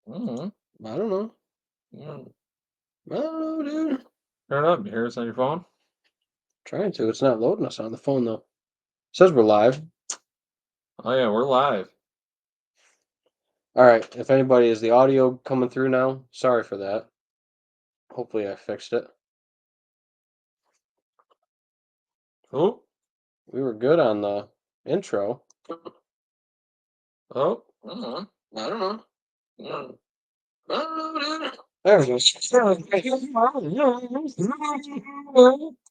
Mm-hmm. I don't know. Mm. I don't know, dude. Turn it up. You hear us on your phone? Trying to. It's not loading us on the phone though. Says we're live. Oh yeah, we're live. All right. If anybody is the audio coming through now, sorry for that. Hopefully I fixed it. Oh, We were good on the intro. oh. Mm-hmm. I don't know. Mm. I don't know, dude. There we go.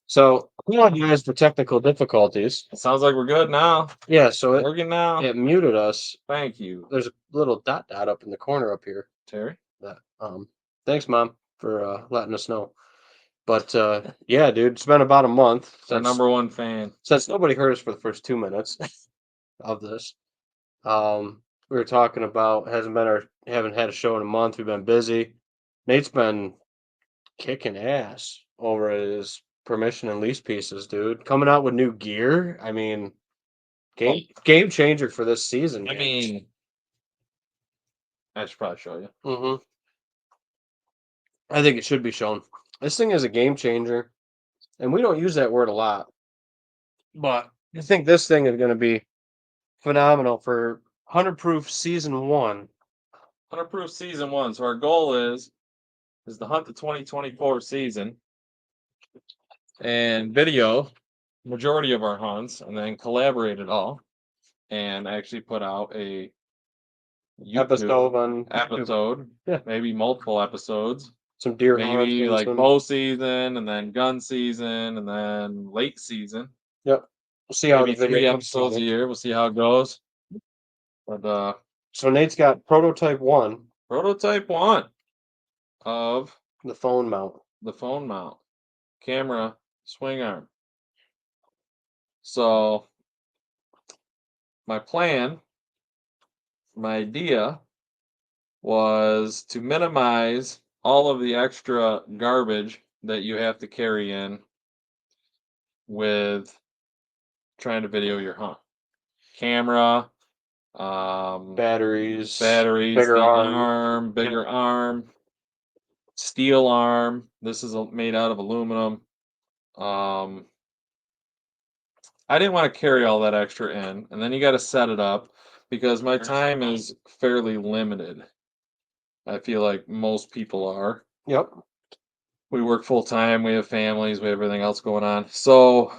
So, apologize for technical difficulties. It sounds like we're good now. Yeah, so Working now. it muted us. Thank you, There's a little dot up in the corner up here. Terry. That thanks, Mom, for letting us know. But yeah, dude, it's been about a month Our number one fan. since nobody heard us for the first 2 minutes of this. We were talking about haven't had a show in a month. We've been busy. Nate's been kicking ass over at his permission and lease pieces, dude. Coming out with new gear. I mean, game changer for this season. I mean, I should probably show you. Mm-hmm. I think it should be shown. This thing is a game changer, and we don't use that word a lot, but I think this thing is going to be phenomenal for 100 Proof Season 1. 100 Proof Season 1. So our goal is to hunt the 2024 season and video majority of our hunts, and then collaborate it all, and actually put out a YouTube episode, Yeah, maybe multiple episodes, some deer hunts, maybe maybe like some. bow season, and then gun season, and then late season. Yep. We'll see how Maybe the video 3 comes episodes a together. year. We'll see how it goes. But So Nate's got prototype 1, prototype 1 of the phone mount. the phone mount camera swing arm. So my plan, my idea was to minimize all of the extra garbage that you have to carry in with trying to video your hunt. Camera, Batteries, batteries, bigger the arm. arm, bigger arm, steel arm. This is made out of aluminum. I didn't want to carry all that extra in, and then you got to set it up because my time is fairly limited. I feel like most people are. Yep. We work full time, we have families, we have everything else going on. So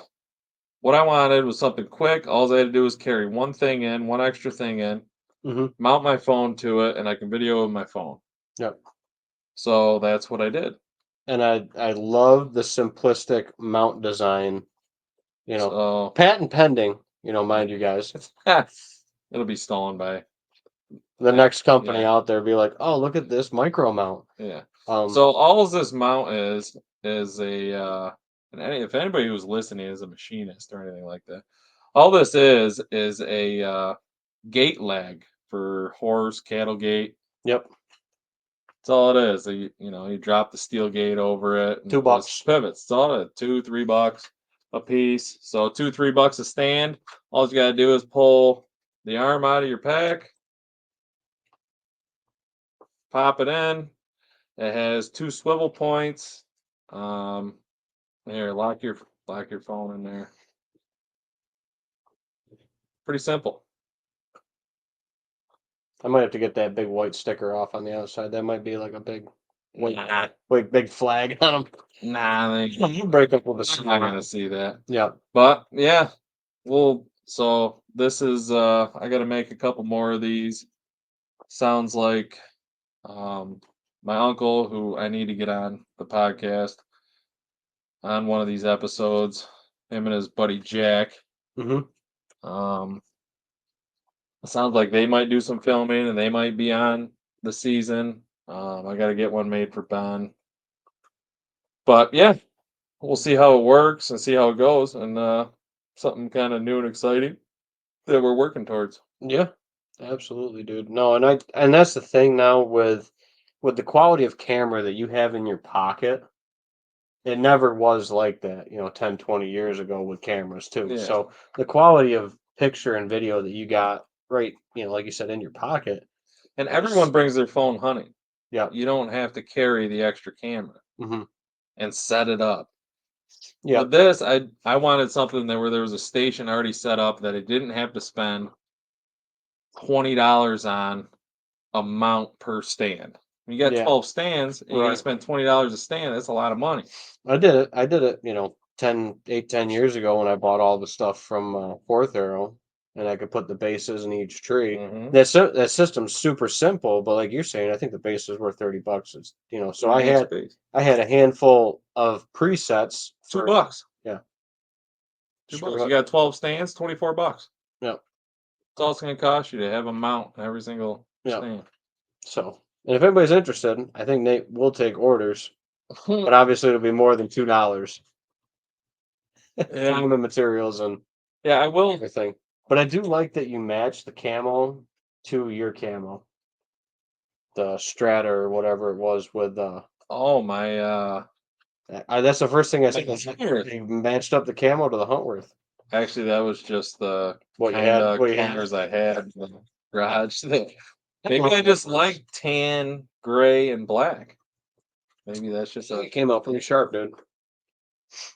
what I wanted was something quick. All I had to do was carry one thing in, one extra thing in, Mm-hmm. mount my phone to it, and I can video with my phone. Yep. So that's what I did. And I love the simplistic mount design. So Patent pending. Mind you guys. it'll be stolen by The next company yeah. out there be like, oh, look at this micro mount. Yeah. Um, So all this mount is a and if anybody who's listening is a machinist or anything like that, all this is a gate lag for horse cattle gate. yep. That's all it is. You drop the steel gate over it and $2. pivots. It's all it. $2-3 a piece. So $2-3 a stand. All you gotta do is pull the arm out of your pack, pop it in. It has 2 swivel points. Here, lock your phone in there. Pretty simple. I might have to get that big white sticker off on the outside. That might be like a big Nah, big flag on them. nah, You break up with a I'm not gonna see that. Yeah. But yeah, so this is I gotta make a couple more of these. Sounds like my uncle, who I need to get on the podcast on one of these episodes, him and his buddy Jack. Mm-hmm. It sounds like they might do some filming and they might be on the season. I got to get one made for Ben. But yeah, we'll see how it works and see how it goes, and something kind of new and exciting that we're working towards. Yeah. Absolutely, dude. No, and that's the thing now with the quality of camera that you have in your pocket. It never was like that, 10, 20 years ago with cameras too. Yeah. So the quality of picture and video that you got right, like you said, in your pocket. And It's- everyone brings their phone hunting. Yeah. You don't have to carry the extra camera Hmm. and set it up. Yeah. With this, I wanted something that where there was a station already set up that I didn't have to spend $20 on a mount per stand. When you got Yeah. 12 stands and you gotta Right. spend $20 a stand, that's a lot of money. I did it, 10 years ago when I bought all the stuff from Fourth Arrow, and I could put the bases in each tree. Mhm. That system's super simple, but like you're saying, I think the base is worth $30. So For each base. I had a handful of presets for $2. yeah. $2. You got 12 stands, $24. Yeah, That's all it's gonna cost you to have a mount in every single yeah. stand. So, and if anybody's interested, I think Nate will take orders, but obviously it'll be more than $2. Yeah, Time and materials and yeah, I will. everything. But I do like that you match the camo to your camo, the Strata or whatever it was with Oh my that's the first thing I my said. Huntworth. You matched up the camo to the Huntworth. Actually, that was just the What you kind had? of What you had? cameras I had in the garage. Maybe I just like tan, gray, and black. Maybe that's just It came out pretty sharp, dude.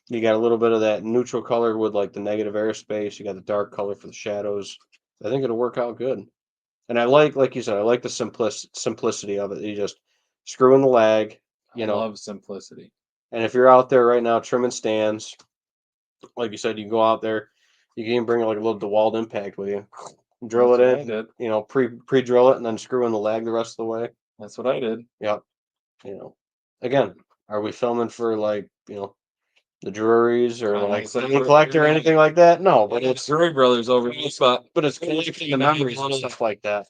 You got a little bit of that neutral color with like the negative airspace. You got the dark color for the shadows. I think it'll work out good. And I like you said, I like the simplicity of it. You just screw in the lag, I love simplicity. and if you're out there right now trimming stands, like you said, you go out there, you can even bring like a little DeWalt impact with you, drill That's it what I in, did. pre drill it, and then screw in the lag the rest of the way. That's what I did. Yep. You know, again, are we filming for like the Drury's or like Honestly, Film Collector or anything like that? No, but it's Drury Brothers over here, but it's collecting the memories and stuff like that.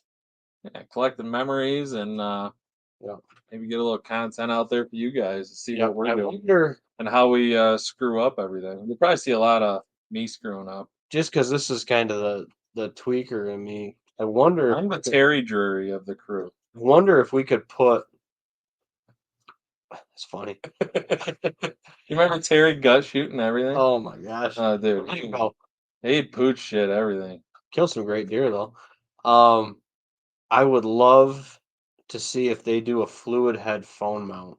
yeah, collect the memories and Yeah. maybe get a little content out there for you guys to see Yeah. what we're I doing wonder, and how we screw up everything. You'll probably see a lot of me screwing up. just because this is kind of the tweaker in me, I wonder I'm the Terry Drury of the crew. if we could put. It's funny. You remember Terry gut shooting everything? Oh my gosh. Dude, he'd pooch shit everything. Kill some great deer though. Um, I would love to see if they do a fluid head phone mount.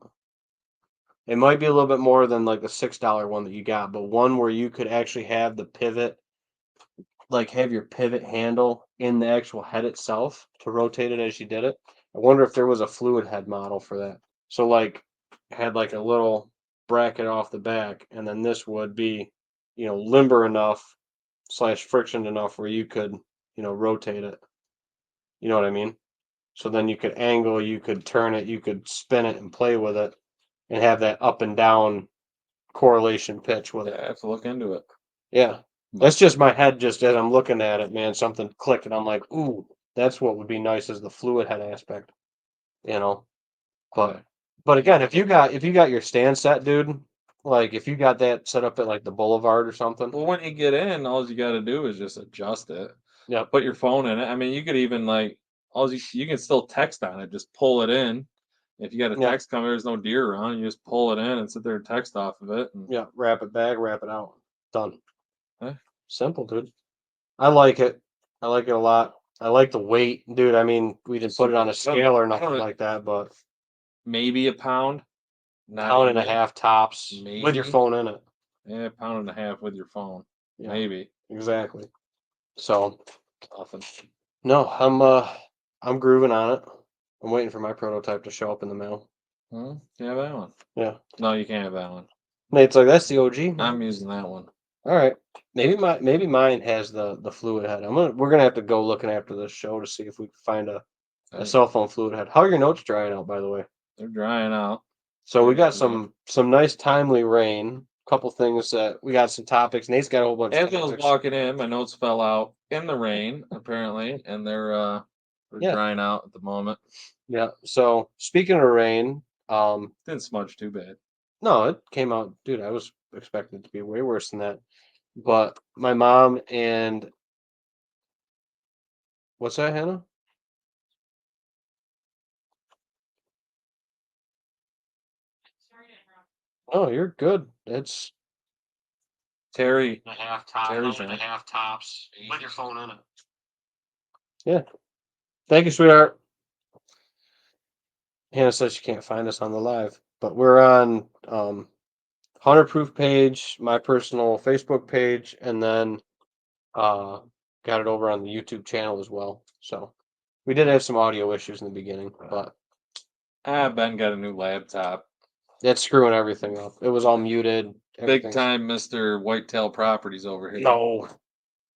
It might be a little bit more than like the $6 one that you got, but one where you could actually have the pivot, like have your pivot handle in the actual head itself to rotate it as you did it. I wonder if there was a fluid head model for that. So like had like a little bracket off the back, and then this would be, limber enough slash friction enough where you could, rotate it. You know what I mean? So then you could angle, you could turn it, you could spin it and play with it and have that up and down correlation pitch with Yeah, I it. have to look into it. Yeah. That's just my head just as I'm looking at it, man. Something clicked and I'm like, ooh, that's what would be nice is the fluid head aspect. You know. But Yeah. but again, if you got your stand set, dude, like if you got that set up at like the boulevard or something. Well, when you get in, all you got to do is just adjust it. Yep. Put your phone in it. I mean, you could even like you can still text on it. Just pull it in. If you got a Yeah. text coming, there's no deer around. You just pull it in and sit there and text off of it. And, Yeah. Wrap it back, wrap it out. Done. eh, Simple, dude. I like it. I like it a lot. I like the weight, dude. I mean, we didn't put it on a scale or nothing like that, but maybe a pound. Not pound and a even. half tops with your Maybe. phone in it. Yeah, pound and a half with your phone. Yeah, Maybe. exactly. So Nothing. no, I'm grooving on it. I'm waiting for my prototype to show up in the mail. You have that one. Yeah. No, you can't have that one. Nate's like, that's the OG. I'm using that one. All right. Maybe mine has the fluid head. We're gonna have to go looking after this show to see if we can find a cell phone fluid head. How are your notes drying out, by the way? They're drying out. So we got Yeah. some nice timely rain. Couple things that we got some topics. Nate's got a whole bunch As of I was topics. walking in, my notes fell out in the rain, apparently, and they're Yeah. drying out at the moment. Yeah. So speaking of rain, Didn't smudge too bad. no, it came out, dude. I was expecting it to be way worse than that. But my mom and what's that, Hannah? Oh, you're good. It's Terry, a half top, Terry's and in a it. half tops with your phone in it. Yeah. Thank you, sweetheart. Hannah says she can't find us on the live, but we're on Hunter Proof page, my personal Facebook page, and then uh got it over on the YouTube channel as well. So we did have some audio issues in the beginning, but Ben got a new laptop. that's screwing everything up. It was all muted. Big Everything's time Mr. Whitetail Properties over here. no,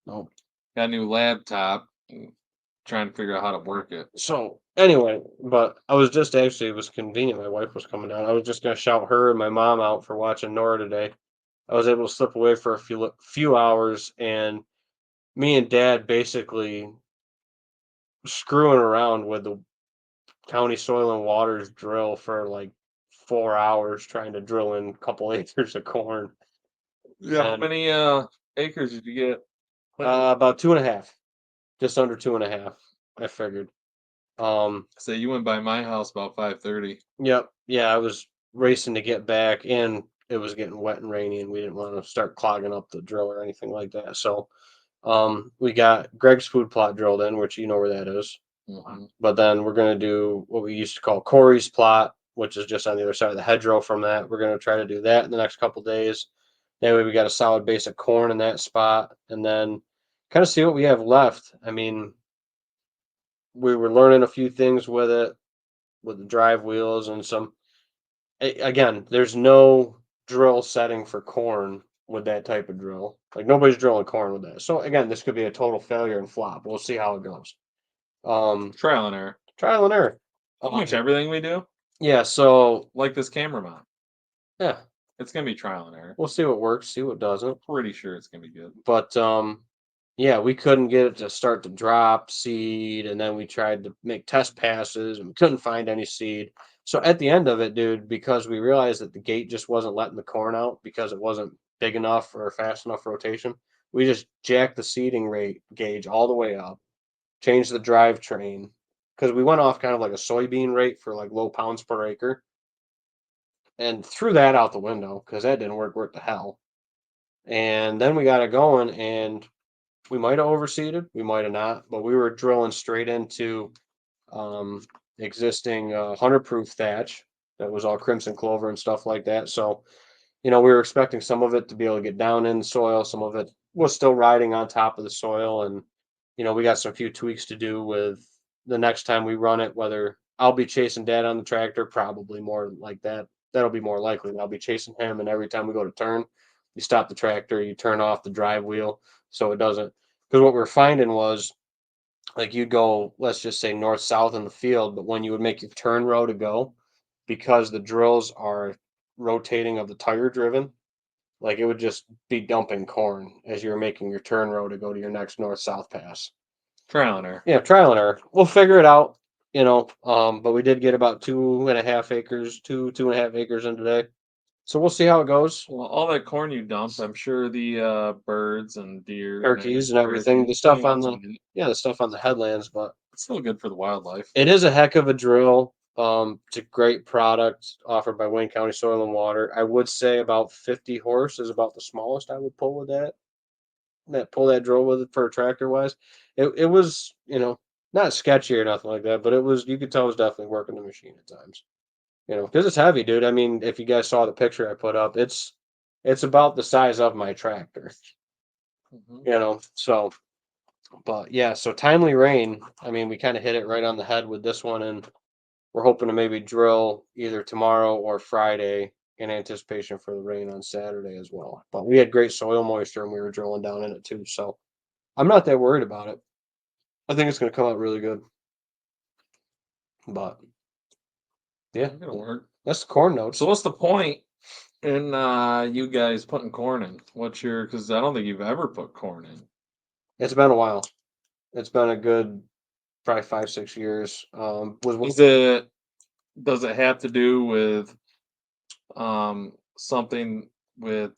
no. Got a new laptop. Trying to figure out how to work it. So anyway, but I was just actually it was convenient. My wife was coming down. I was just gonna shout her and my mom out for watching Nora today. I was able to slip away for a few hours, and me and Dad basically screwing around with the county soil and waters drill for like 4 hours trying to drill in a couple acres of corn. Yeah, how And many acres did you get? about 2.5, just under 2.5, I figured. So you went by my house about 5:30. Yep, yeah, I was racing to get back, and it was getting wet and rainy, and we didn't want to start clogging up the drill or anything like that. So, we got Greg's food plot drilled in, which you know where that is. Mhm. But then we're gonna do what we used to call Corey's plot, which is just on the other side of the hedgerow from that. We're gonna try to do that in the next couple days. That way we got a solid base of corn in that spot, and then kind of see what we have left. I mean, we were learning a few things with it, with the drive wheels and some. Again, there's no drill setting for corn with that type of drill. Like nobody's drilling corn with that. So again, this could be a total failure and flop. We'll see how it goes. Um, Trial and error. Trial and error. Pretty much everything we do, Yeah, so like this camera mount. yeah, It's gonna be trial and error. we'll see what works, see what doesn't. Pretty sure it's gonna be good. But yeah, we couldn't get it to start to drop seed, and then we tried to make test passes and we couldn't find any seed. So at the end of it, dude, because we realized that the gate just wasn't letting the corn out because it wasn't big enough or fast enough rotation, we just jacked the seeding rate gauge all the way up, changed the drivetrain because we went off kind of like a soybean rate for like low pounds per acre and threw that out the window because that didn't work worth the hell. And then we got it going, and we might have overseeded, we might have not, but we were drilling straight into um, existing hunter-proof thatch that was all crimson clover and stuff like that. So, we were expecting some of it to be able to get down in the soil. Some of it was still riding on top of the soil, and we got some few tweaks to do with the next time we run it. Whether I'll be chasing Dad on the tractor, probably more like that. That'll be more likely. I'll be chasing him, and every time we go to turn, you stop the tractor, you turn off the drive wheel so it doesn't. Because what we're finding was like you'd go, let's just say north south in the field, but when you would make your turn row to go, because the drills are rotating of the tire driven, like it would just be dumping corn as you're making your turn row to go to your next north south pass. Trial and error. Yeah, trial and error. We'll figure it out, but we did get about 2.5 acres, 2.5 acres in today. So we'll see how it goes. Well, all that corn you dumped, I'm sure the birds and deer and Turkeys and everything. turkeys, The stuff on chickens the eat it. yeah, the stuff on the headlands, but It's still good for the wildlife. it is a heck of a drill. It's a great product offered by Wayne County Soil and Water. I would say about 50 horse is about the smallest I would pull with that pull that drill with it for a tractor wise. It was, not sketchy or nothing like that, but it was, you could tell it was definitely working the machine at times. Because it's heavy, dude. I mean, if you guys saw the picture I put up, it's about the size of my tractor. Mhm. So but yeah, so timely rain. I mean, we kind of hit it right on the head with this one, and we're hoping to maybe drill either tomorrow or Friday in anticipation for the rain on Saturday as well. But we had great soil moisture and we were drilling down in it too. So I'm not that worried about it. I think it's going to come out really good. But yeah, It's gonna work. that's the corn notes. So what's the point in you guys putting corn in? What's your? Because I don't think you've ever put corn in. It's been a while. It's been a good probably 5, 6 years. Is it? Does it have to do with something with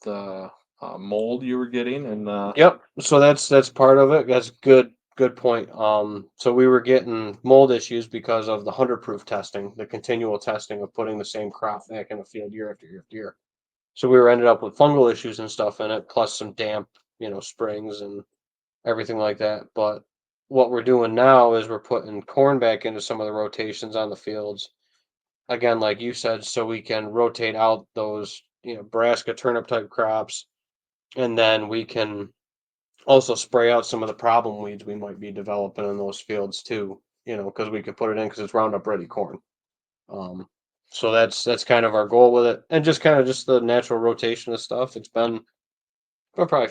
mold you were getting and Yep. So that's part of it. That's good point. So we were getting mold issues because of the 100 proof testing, the continual testing of putting the same crop back in the field year after year after year. So we were ended up with fungal issues and stuff in it, plus some damp, springs and everything like that. But what we're doing now is we're putting corn back into some of the rotations on the fields. Again, like you said, so we can rotate out those, brassica turnip type crops, and then we can also spray out some of the problem weeds we might be developing in those fields too. Because we can put it in because it's Roundup Ready corn. Um, so that's kind of our goal with it, and just kind of just the natural rotation of stuff. It's been probably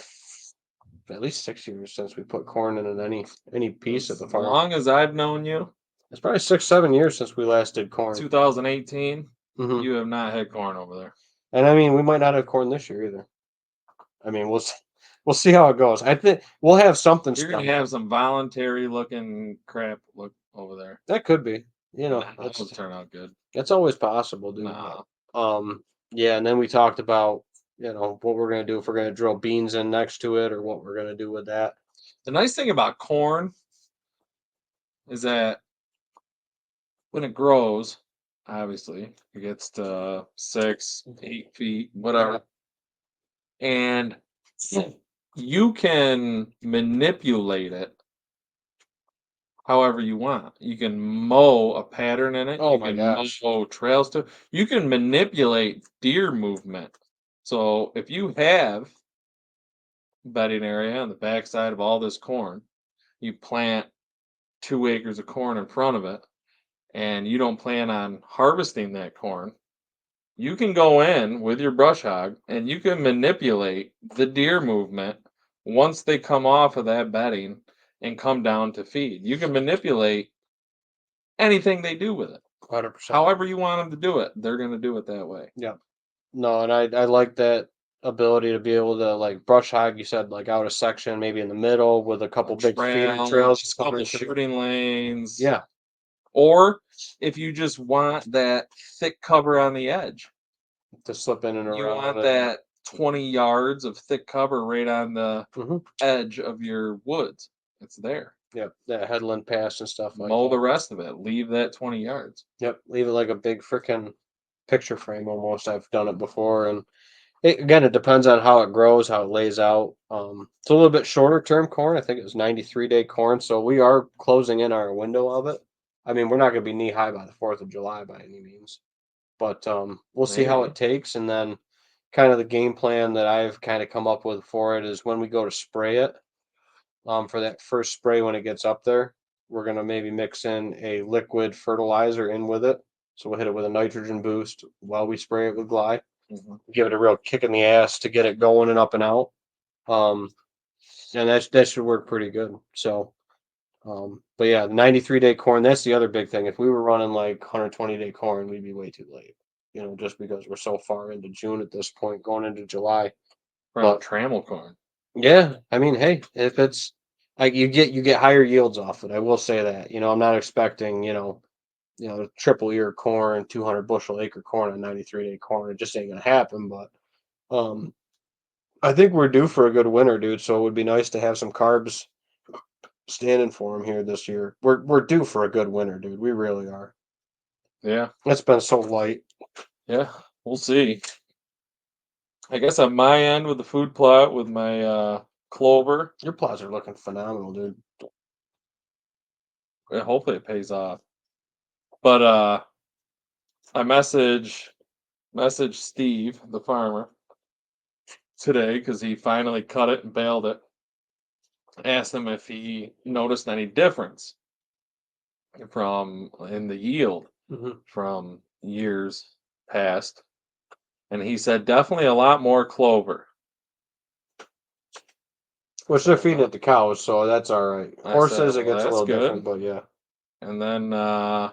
at least 6 years since we put corn in any piece of the As farm. long as I've known you, It's probably 6, 7 years since we last did corn. 2018, Hmm. you have not had corn over there. And I mean, we might not have corn this year either. I mean, we'll see how it goes. I think we'll have something You're gonna stuck. have some voluntary looking crap look over there. That could be. Nah, that would turn out good. That's always possible, dude. Nah. Yeah, and then we talked about, what we're gonna do if we're gonna drill beans in next to it or what we're gonna do with that. The nice thing about corn is that when it grows, obviously, it gets to 6, 8 feet, whatever. And you can manipulate it however you want. You can mow a pattern in it. Oh You my can gosh. mow trails to. You can manipulate deer movement. So if you have bedding area on the backside of all this corn, you plant 2 acres of corn in front of it, and you don't plan on harvesting that corn, you can go in with your brush hog and you can manipulate the deer movement once they come off of that bedding and come down to feed. You can manipulate anything they do with it. 100%. However you want them to do it, they're going to do it that way. Yeah. No, and I like that ability to be able to like brush hog. You said like out a section, maybe in the middle with a couple big feeder trails. Just a couple shooting lanes. Yeah. Or if you just want that thick cover on the edge, To slip in and you around. want that 20 yards of thick cover right on the edge of your woods. It's there. Yep, that headland pass and stuff like Mow that. the rest of it. Leave that 20 yards. Yep, leave it like a big freaking picture frame almost. I've done it before, and again, it depends on how it grows, how it lays out. It's a little bit shorter term corn. I think it was 93-day corn, so we are closing in our window of it. I mean, we're not going to be knee high by the 4th of July by any means, but we'll see how Maybe. it takes, and then kind of the game plan that I've kind of come up with for it is when we go to spray it. For that first spray when it gets up there, we're gonna maybe mix in a liquid fertilizer in with it. So we'll hit it with a nitrogen boost while we spray it with Glide. Give it a real kick in the ass to get it going and up and out. Um, and that should work pretty good. So, but yeah, 93-day corn. That's the other big thing. If we were running like 120-day corn, we'd be way too late. Just because we're so far into June at this point, going into July. From trammel corn. Yeah, I mean, hey, if it's like you get higher yields off it. I will say that. I'm not expecting, triple ear corn, 200 bushel acre corn on 93-day corn. It just ain't gonna happen. But um, I think we're due for a good winter, dude. So it would be nice to have some carbs standing for them here this year. We're due for a good winter, dude. We really are. Yeah. It's been so light. Yeah. We'll see. I guess on my end with the food plot with my clover, Your plots are looking phenomenal, dude. hopefully it pays off. But I messaged Steve, the farmer, today because he finally cut it and baled it. Asked him if he noticed any difference from in the yield from years past, and he said definitely a lot more clover. Which they're feeding it to cows, so that's all right. Horses, Said, it gets a that's little good. different, but yeah. And then I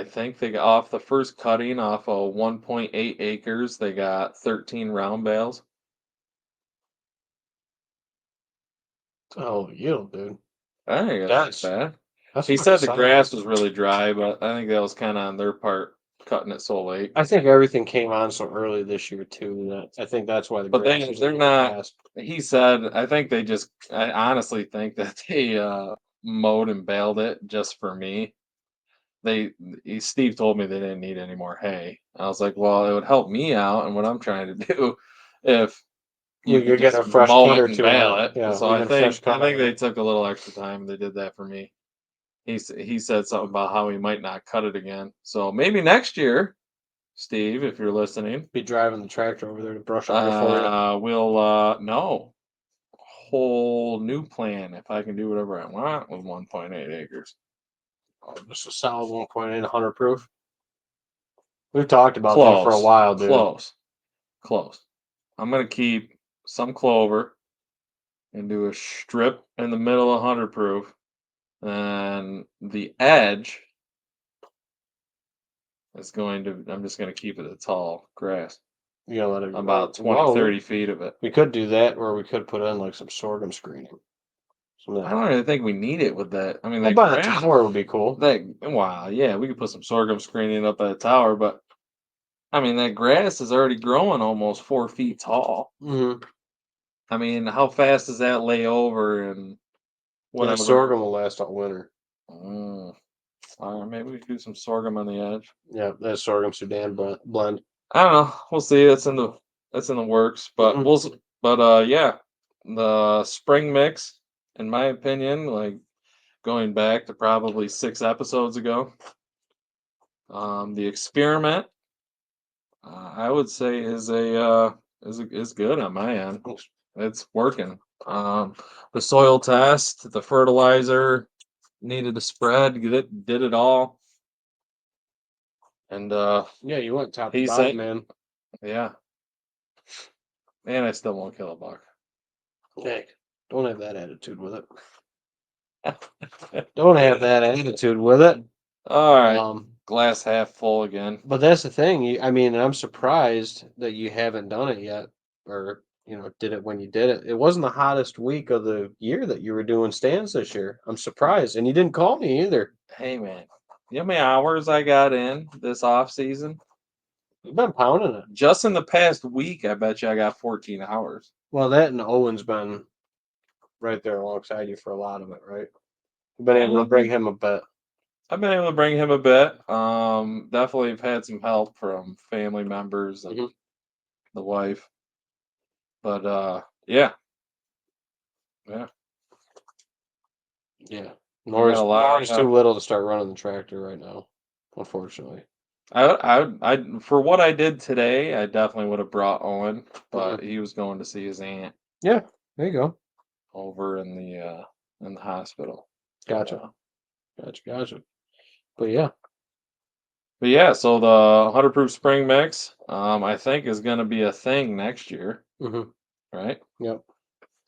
think they got off the first cutting off of 1.8 acres. They got 13 round bales. Oh, yield, dude. I think that's not bad. He That's said the exciting. grass was really dry, but I think that was kind of on their part cutting it so late. I think everything came on so early this year too. That I think that's why the But grass is they're really not. fast. He said, I think they just. I honestly think that they mowed and baled it just for me. Steve told me they didn't need any more hay. I was like, well, it would help me out and what I'm trying to do if you You're could getting a just fresh mow cut it or and two on bale it. it. Yeah, So you I get a fresh think cut on they it. took a little extra time. They did that for me. He said something about how he might not cut it again. So maybe next year, Steve, if you're listening, Be driving the tractor over there to brush up there for you. we'll no whole new plan if I can do whatever I want with 1.8 acres. Oh, just a solid 1.8 100 proof. We've talked about that for a Close, while, dude. close. I'm gonna keep some clover and do a strip in the middle of 100 proof, and the edge is going to. I'm just gonna keep it a tall grass, You gotta let it about 20, well, 30 feet of it. we could do that, or we could put in like some sorghum screening. I don't really think we need it with that. I mean, Well, that by the grass, tower would be cool. wow, yeah, we could put some sorghum screening up at the tower, but I mean, that grass is already growing almost 4 feet tall. Mm-hmm. I mean, how fast does that lay over and Yeah, whatever? sorghum will last all winter. Mm, all right, maybe we could do some sorghum on the edge. Yeah, that sorghum Sudan blend. I don't know. We'll see. That's in the works, but Mm-hmm. yeah, the spring mix, in my opinion, like going back to probably 6 episodes ago, the experiment, I would say is good on my end. It's working. The soil test, the fertilizer, needed to spread, did it all, and Yeah, you went top to he bottom, said, man. yeah, and I still won't kill a buck. Heck, don't have that attitude with it. Don't have that attitude with it. All right, Um, glass half full again. but that's the thing. I mean, I'm surprised that you haven't done it yet, or did it when you did it. It wasn't the hottest week of the year that you were doing stands this year. I'm surprised, and you didn't call me either. Hey man, you know how many hours I got in this off season? You've been pounding it. Just in the past week, I bet you I got 14 hours. Well, that and Owen's been right there alongside you for a lot of it, right? You've been able to bring him a bit. I've been able to bring him a bit. Definitely have had some help from family members and Mhm. the wife. But yeah, yeah, Yeah. I got a lot. Nora's too little to start running the tractor right now, unfortunately. For what I did today, I definitely would have brought Owen, but Mhm. he was going to see his aunt Yeah, there you go. over in the hospital. But, Gotcha. Gotcha. But yeah. but yeah, so the 100 proof spring mix, I think is going to be a thing next year, Hmm. right? Yep.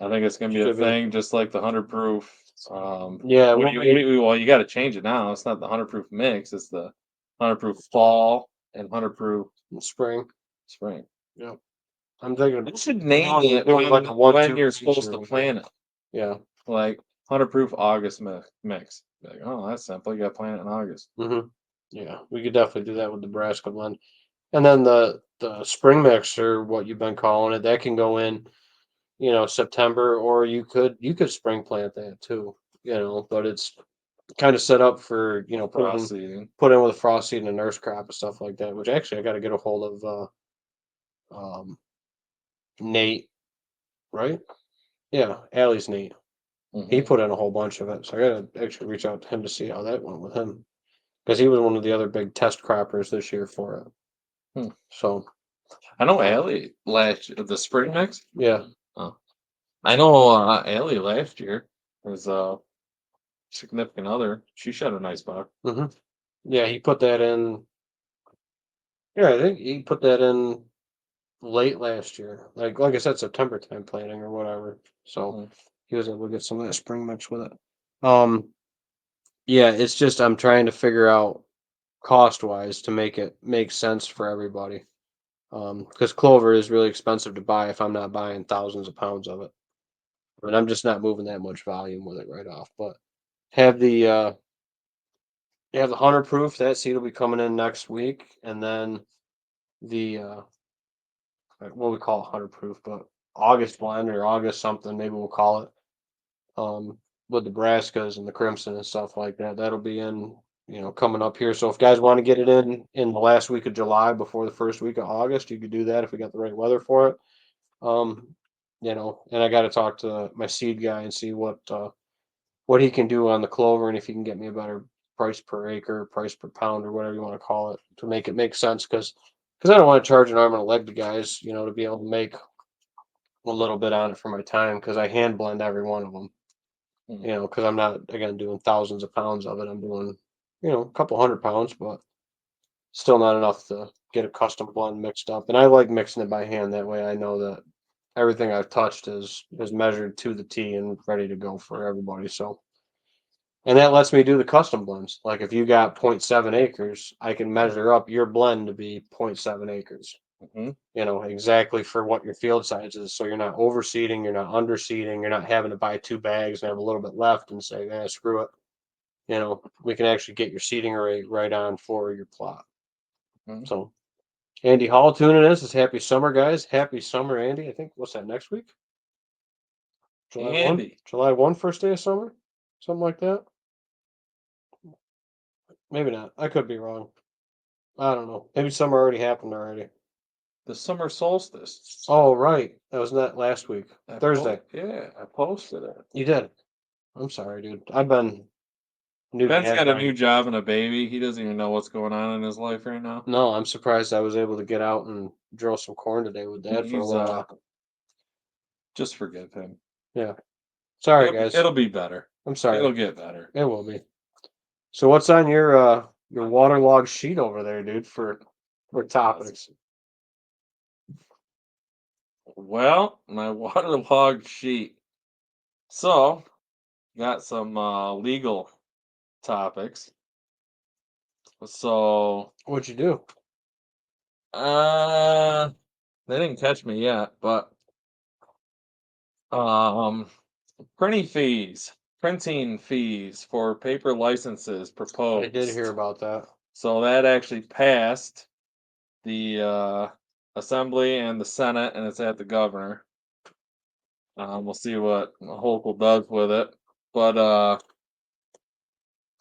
I think it's going to be a Should be. thing, just like the 100 proof. Yeah, What we'll do be well, you got to change it now. It's not the 100 proof mix. It's the 100 proof fall and 100 proof in spring. spring. Yep. I'm thinking You should name it doing like a when 1-2 you're each supposed or to whatever. plant it. Yeah. Like 100 proof August mix. Like, oh, that's simple. You got to plant it in August. Hmm. Yeah, we could definitely do that with Nebraska blend. And then the spring mix, or what you've been calling it, that can go in, September, or you could spring plant that too, but it's kind of set up for, Frost seeding. put in with a frost seed and a nurse crop and stuff like that, which actually I got to get a hold of Nate, right? Yeah, Allie's Nate. He Hmm. put in a whole bunch of it, so I got to actually reach out to him to see how that went with him, because he was one of the other big test croppers this year for it. Hmm. So I know Allie the spring mix. yeah. Oh, I know Allie last year was significant other. She shot a nice buck. Hmm. Yeah, he put that in. Yeah, I think he put that in late last year. Like I said, September time planting or whatever. So Mhm. he was able to get some of that spring mix with it. Um, yeah, it's just I'm trying to figure out cost wise to make it make sense for everybody. Because clover is really expensive to buy if I'm not buying thousands of pounds of it. And I'm just not moving that much volume with it right off. But have the uh have the 100 proof, that seed will be coming in next week, and then the what we call 100 proof, but August blend or August something, maybe we'll call it. Um, with the Nebraskas and the Crimson and stuff like that. That'll be in, coming up here. So if guys want to get it in the last week of July before the first week of August, you could do that if we got the right weather for it. Um, and I got to talk to my seed guy and see what he can do on the clover and if he can get me a better price per acre, price per pound, or whatever you want to call it, to make it make sense. Because I don't want to charge an arm and a leg to guys, to be able to make a little bit on it for my time because I hand blend every one of them. Because I'm not again doing thousands of pounds of it. I'm doing a couple 100 pounds, but still not enough to get a custom blend mixed up. And I like mixing it by hand. That way I know that everything I've touched is measured to the T and ready to go for everybody. So, and that lets me do the custom blends. Like if you got 0.7 acres, I can measure up your blend to be 0.7 acres. Mhm. Exactly for what your field size is. So you're not overseeding, you're not underseeding, you're not having to buy 2 bags and have a little bit left and say, screw it. We can actually get your seeding rate right on for your plot. Mhm. So Andy Hall tuning in. Says happy summer, guys. Happy summer, Andy. I think what's that next week? July 1? Andy, July 1, first day of summer? Something like that. Maybe not. I could be wrong. I don't know. Maybe summer already happened already. the summer solstice. Oh, right. That was not last week. Thursday. Yeah, I posted it. You did. I'm sorry, dude. I've been newbie Ben's head got a down. new job and a baby. He doesn't even know what's going on in his life right now. No, I'm surprised I was able to get out and drill some corn today with Dad for a He's little while. just forgive him. Yeah. Sorry, guys. It'll be better. I'm sorry. It'll get better. It will be. So what's on your waterlogged sheet over there, dude, for topics? Well, my waterlogged sheet. So, got some legal topics. So, What'd you do? uh, they didn't catch me yet, but um, printing fees for paper licenses I did proposed. hear about that. So that actually passed the Assembly and the Senate, and it's at the governor. We'll see what Hochul does with it, but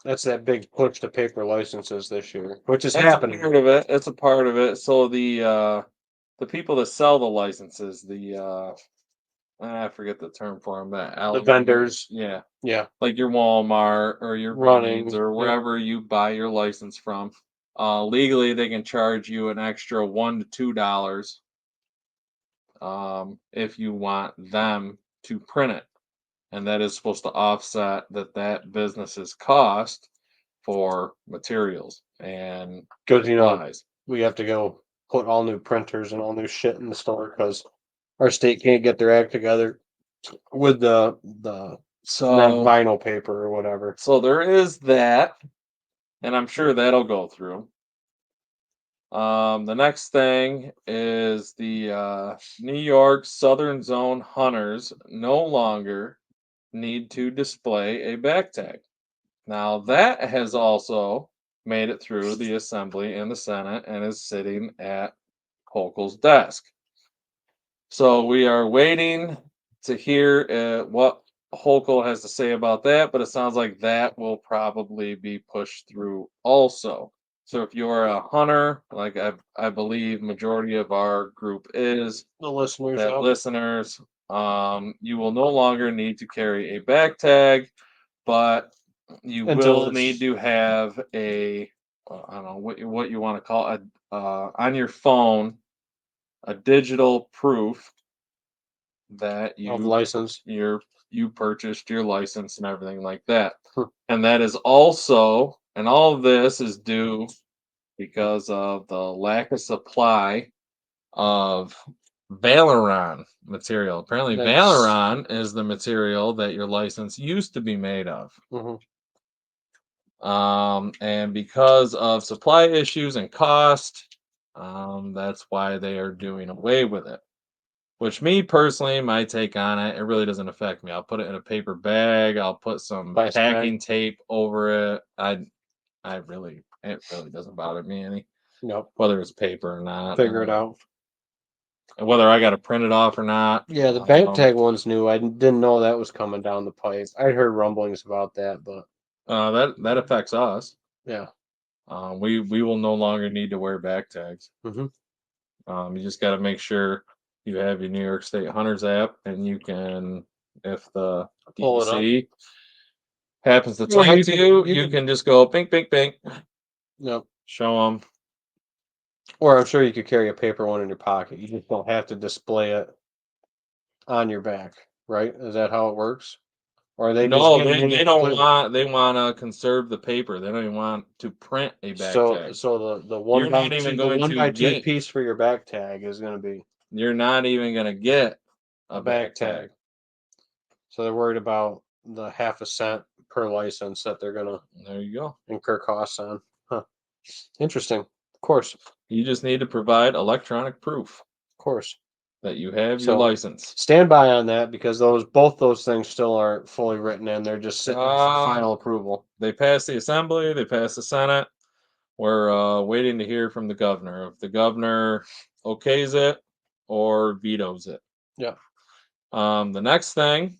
That's that big push to paper licenses this year, which is that's happening. a part of it. It's a part of it. So the people that sell the licenses, I forget the term for them, The vendors, yeah, yeah, like your Walmart or your running, Reeds or yep. wherever you buy your license from. Legally, they can charge you an extra $1 to $2 if you want them to print it, and that is supposed to offset that business's cost for materials and Because supplies. we have to go put all new printers and all new shit in the store because our state can't get their act together with the that So, vinyl paper or whatever. so there is that, and I'm sure that'll go through. The next thing is the New York Southern Zone hunters no longer need to display a back tag. Now, that has also made it through the Assembly and the Senate and is sitting at Hochul's desk. So we are waiting to hear what Hochul has to say about that, but it sounds like that will probably be pushed through also. So if you're a hunter, like I believe majority of our group is, The listeners, that yep. listeners, you will no longer need to carry a back tag, but you Until will need it's to have I don't know what you want to call it, on your phone, a digital proof that of license. you purchased your license and everything like that. Hmm. And that is also, and all of this is due because of the lack of supply of Valeron material. Apparently, That's Valeron is the material that your license used to be made of. mhm. And because of supply issues and cost, that's why they are doing away with it. Which, me personally, my take on it, it really doesn't affect me. I'll put it in a paper bag. I'll put some Plastic bag. packing tape over it. It really doesn't bother me any, Nope. whether it's paper or not. Figure it out. And whether I got to print it off or not. Yeah, the back tag one's new. I didn't know that was coming down the pipe. I heard rumblings about that, but that affects us. yeah. We will no longer need to wear back tags. Mm-hmm. You just got to make sure you have your New York State Hunters app, and you can, if the Pull it up. DEC happens to Well, talk you to can- you, you you can- can just go bink, bink, bink, Yep. show them. Or I'm sure you could carry a paper one in your pocket. You just don't have to display it on your back, right? Is that how it works? Or are they just No, getting they don't completely- want. They want to conserve the paper. They don't even want to print a back So tag. the You're one not by even two, going the one to by two get. piece for your back tag is going to be You're not even going to get a a back back tag. tag. So they're worried about the half a cent per license that they're going to There you go. incur costs on. Huh. Interesting. Of course. You just need to provide electronic proof Of course. that you have So- your license. Stand by on that because both those things still aren't fully written in. They're just sitting there for final approval. They passed the assembly. They passed the Senate. We're waiting to hear from the governor. If the governor okays it or vetoes it. Yeah. The next thing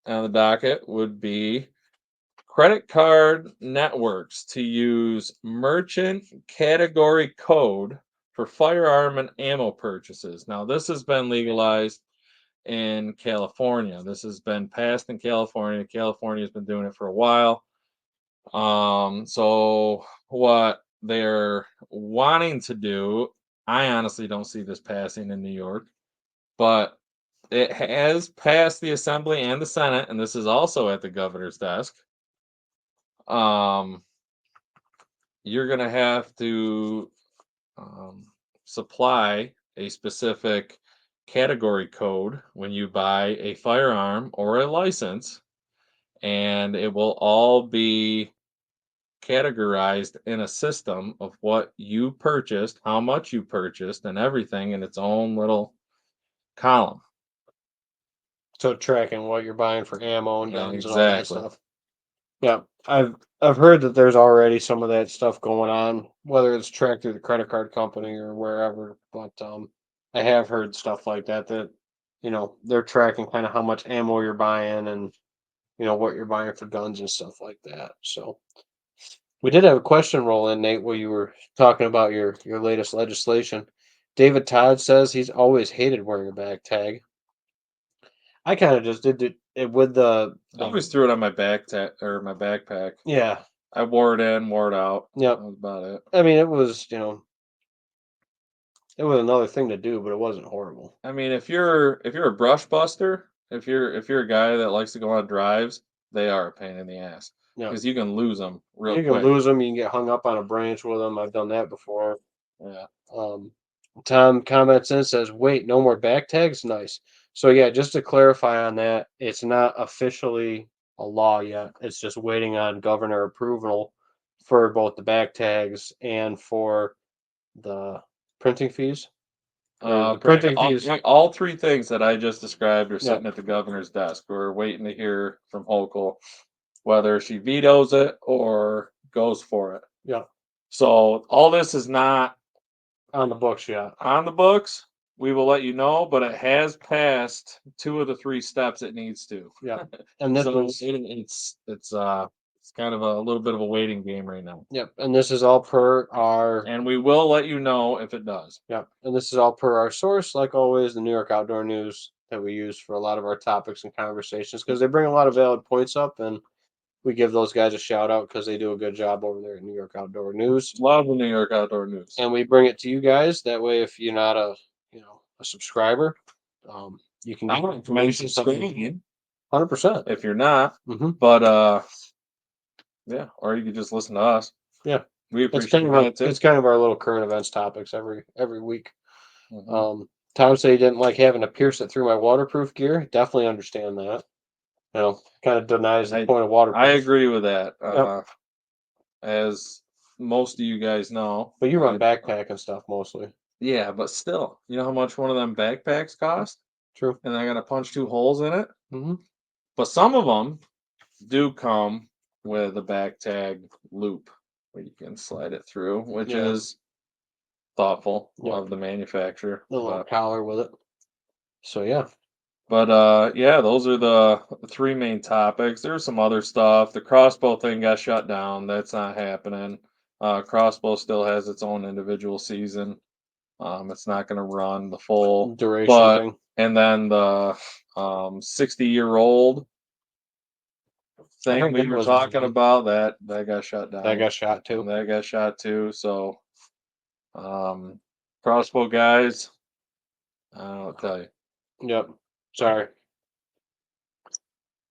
on the docket would be credit card networks to use merchant category code for firearm and ammo purchases. Now, this has been legalized in California. This has been passed in California. California's been doing it for a while. So what they're wanting to do, I honestly don't see this passing in New York, but it has passed the Assembly and the Senate, and this is also at the governor's desk. You're going to have to supply a specific category code when you buy a firearm or a license, and it will all be categorized in a system of what you purchased, how much you purchased, and everything in its own little column. So tracking what you're buying for ammo and Yeah, guns and all that exactly. stuff. Yeah, I've heard that there's already some of that stuff going on, whether it's tracked through the credit card company or wherever. But I have heard stuff like that they're tracking kind of how much ammo you're buying and what you're buying for guns and stuff like that. So we did have a question roll in, Nate, while you were talking about your latest legislation. David Todd says he's always hated wearing a back tag. I kind of just did it with I always threw it on my or my backpack. yeah. I wore it in, wore it out. Yep. That was about it. I mean, it was it was another thing to do, but it wasn't horrible. I mean, if you're a brush buster, if you're a guy that likes to go on drives, they are a pain in the ass Yeah, because you can lose them real you can quick. lose them. You can get hung up on a branch with them. I've done that before. Yeah. Tom comments in and says, "Wait, no more back tags? Nice." So yeah, just to clarify on that, it's not officially a law yet. It's just waiting on governor approval for both the back tags and for the printing fees. Or the Correct. printing fees. All three things that I just described are Yeah. sitting at the governor's desk. We're waiting to hear from Hochul whether she vetoes it or goes for it. Yeah, So all this is not on the books yet. on the books. We will let you know, but it has passed 2 of the 3 steps it needs to. Yeah, and this So was it's kind of a little bit of a waiting game right now. yep, and this is all per our And we will let you know if it does. yep, and this is all per our source, like always, the New York Outdoor News that we use for a lot of our topics and conversations because they bring a lot of valid points up, and we give those guys a shout out because they do a good job over there at New York Outdoor News. Love the New York Outdoor News. And we bring it to you guys. That way, if you're not a subscriber, you can get information. 100%. If you're not, Mm-hmm. but yeah, or you could just listen to us. Yeah, We it's appreciate kind of that too. it's kind of our little current events topics every week. Mhm. Tom said he didn't like having to pierce it through my waterproof gear. Definitely understand that. Kind of denies the point of waterproof. I agree with that. Yep. As most of you guys know, But you run backpack and stuff mostly. yeah, but still, you know how much one of them backpacks cost? True. And I got to punch 2 holes in it. Mm-hmm. But some of them do come with a back tag loop where you can slide it through, which Yeah. is thoughtful Yeah. of the manufacturer. A little collar with it. So yeah. But yeah, those are the 3 main topics. There's some other stuff. The crossbow thing got shut down. That's not happening. Crossbow still has its own individual season. It's not going to run the full, duration but thing. and then the 60-year-old I thing heard we that were was talking about that got shut that down. got shot too. That got shot too. So um, crossbow guys, I don't know what to tell you. Yep. Sorry.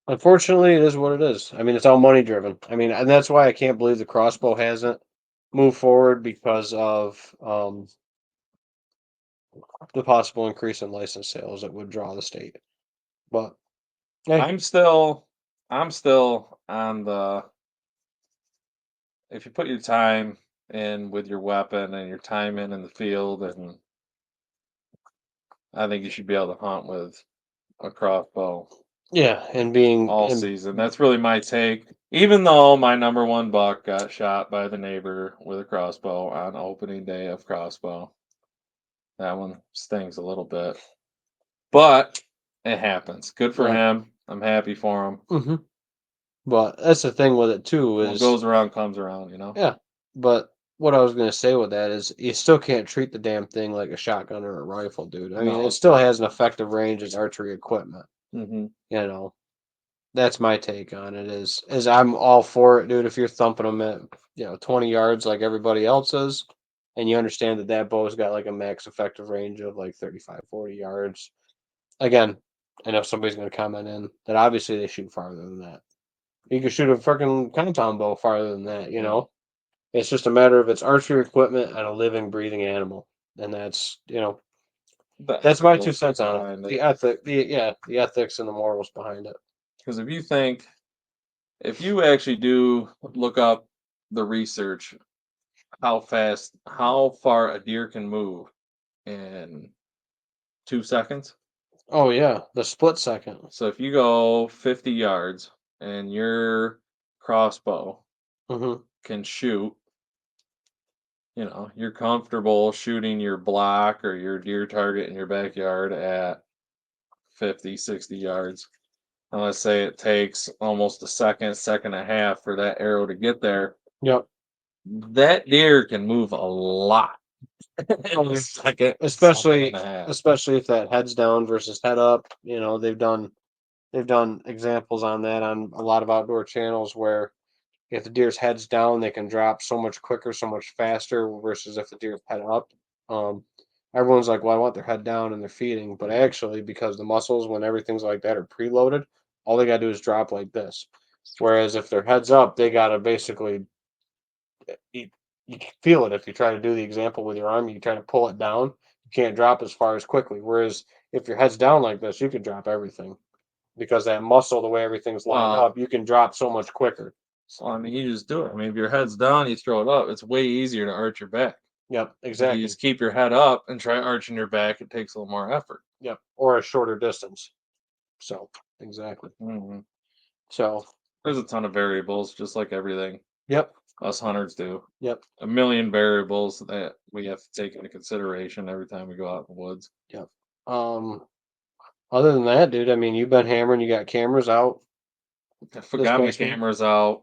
Unfortunately, it is what it is. I mean, it's all money driven. I mean, and that's why I can't believe the crossbow hasn't moved forward because of the possible increase in license sales that would draw the state. But hey, I'm still I'm still on the if you put your time in with your weapon and your time in the field, and I think you should be able to hunt with a crossbow yeah, and being all and season. That's really my take. Even though my number one buck got shot by the neighbor with a crossbow on opening day of crossbow, that one stings a little bit, but it happens. Good for yeah, him. I'm happy for him. hmm but that's the thing with it too What is goes around comes around, you know. yeah. But what I was gonna say with that is you still can't treat the damn thing like a shotgun or a rifle, dude. I mean, No, it it's still not. has an effective range as archery equipment. Hmm. You know, that's my take on it. Is I'm all for it, dude. If you're thumping them at 20 yards like everybody else is, and you understand that that bow's got like a max effective range of like 35, 40 yards. Again, I know somebody's going to comment in that obviously they shoot farther than that. You can shoot a freaking compound bow farther than that. It's just a matter of it's archery equipment and a living, breathing animal, and The that's my two ethical cents on it. behind it. The ethics and the morals behind it. Because if you actually do look up the research, how far a deer can move in 2 seconds. Oh yeah, the split second. So if you go 50 yards and your crossbow Hmm. can shoot, you're comfortable shooting your block or your deer target in your backyard at 50, 60 yards. And let's say it takes almost a second, second and a half for that arrow to get there. Yep. That deer can move a lot in a second, second and especially a half. especially if that heads down versus head up. They've done examples on that on a lot of outdoor channels where if the deer's heads down, they can drop so much quicker, so much faster versus if the deer's head up. Um, Everyone's like, well, I want their head down and they're feeding, but actually, because the muscles, when everything's like that, are preloaded, all they gotta do is drop like this. Whereas if their head's up, they gotta basically you, you can feel it if you try to do the example with your arm. You try to pull it down, you can't drop as far as quickly. Whereas if your head's down like this, you can drop everything because that muscle, the way everything's lined Well, up, you can drop so much quicker. well, I mean, you just do it. I mean, if your head's down, you throw it up. It's way easier to arch your back. Yep, If you exactly. just keep your head up and try arching your back, it takes a little more effort. Yep, or a shorter distance. So exactly. Hmm. So There's a ton of variables, just like everything yep, us hunters do. yep, A million variables that we have to take into consideration every time we go out in the woods. yep. Other than that, dude, I mean, you've been hammering. You got cameras out I this forgot my past week. cameras out.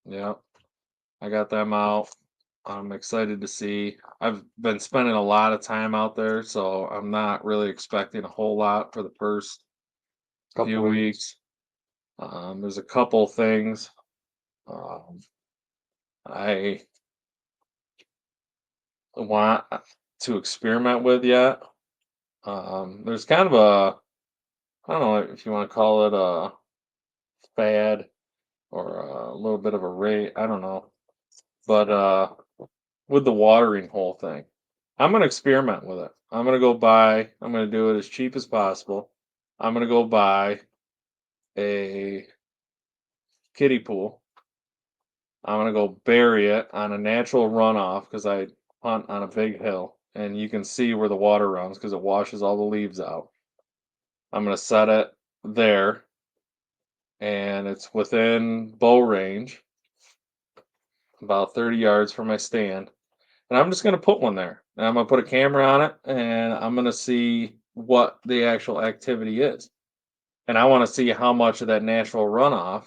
Yeah, I got them out. I'm excited to see. I've been spending a lot of time out there, so I'm not really expecting a whole lot for the first Couple few weeks. weeks. There's a couple things um, I want to experiment with yet. There's kind of I don't know if you want to call it a fad or a little bit of a rate. I don't know. But with the watering hole thing, I'm going to experiment with it. I'm going to do it as cheap as possible. I'm going to go buy a kiddie pool. I'm going to go bury it on a natural runoff because I hunt on a big hill and you can see where the water runs because it washes all the leaves out. I'm going to set it there and it's within bow range, about 30 yards from my stand. And I'm just going to put one there. And I'm going to put a camera on it and I'm going to see what the actual activity is. And I want to see how much of that natural runoff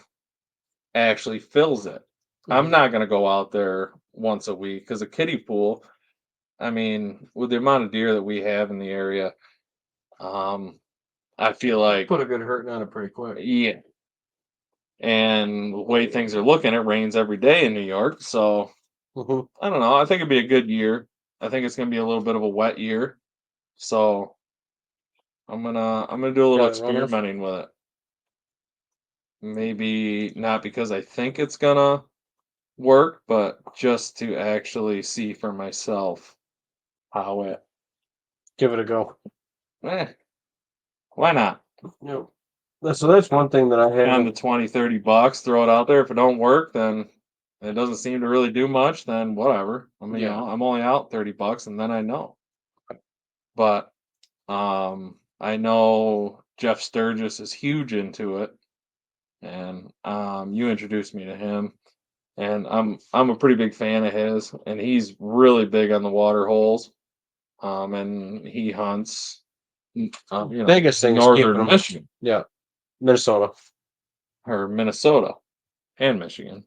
actually fills it. I'm Hmm. not going to go out there once a week because a kiddie pool, I mean, with the amount of deer that we have in the area, um, I feel like, Put a good hurting on it pretty quick. yeah. And the way things are looking, it rains every day in New York. So Mm-hmm. I don't know. I think it'd be a good year. I think it's gonna be a little bit of a wet year. So I'm gonna do a little Got it runoff. experimenting with it. Maybe not because I think it's gonna work, but just to actually see for myself how it. Give it a go. Eh, why not? Yep. So that's one thing that I Spend the haven't. 20, $30, throw it out there. If it don't work, then it doesn't seem to really do much, then whatever. I mean, Yeah. I'm only out $30 and then I know. But I know Jeff Sturgis is huge into it. And you introduced me to him. And I'm a pretty big fan of his, and he's really big on the water holes. And he hunts, Biggest thing is keeping northern them. Michigan Yeah. Minnesota. or Minnesota and Michigan.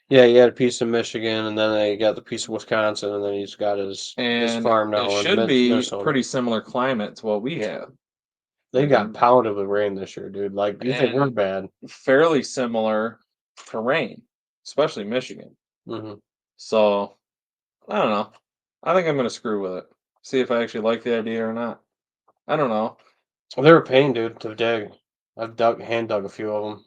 Yeah, he had a piece of Michigan, and then he got the piece of Wisconsin, and then he's got his And farm it now in should be Minnesota. pretty similar climate to what we have. They Like got pounded with rain this year, dude. Like you think we're and bad? fairly similar terrain, especially Michigan. Mm-hmm. So I don't know. I think I'm gonna screw with it. See if I actually like the idea or not. I don't know. Well, they're a pain, dude, to dig. I've hand dug a few of them.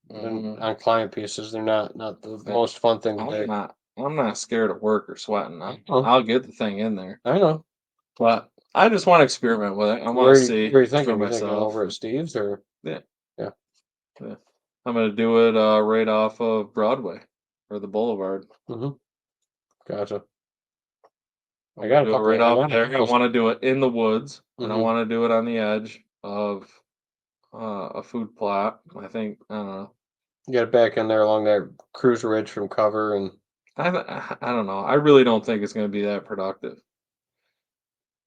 Then Mm, on client pieces, they're not the but most fun thing to I'm dig. not. I'm not scared of work or sweating. Oh, I'll get the thing in there, I know. but I just want to experiment with it. I want Where to where see are you for thinking? You thinking myself. over at Steve's or Yeah, yeah? yeah. I'm gonna do it right off of Broadway or the Boulevard. Mm-hmm. Gotcha. I'm gonna do it right I off got a there. I couple. want to do it in the woods, and I Mm-hmm. want to do it on the edge of a food plot. I think I don't know. Get it back in there along that cruise ridge from cover, and I don't know. I really don't think it's gonna be that productive.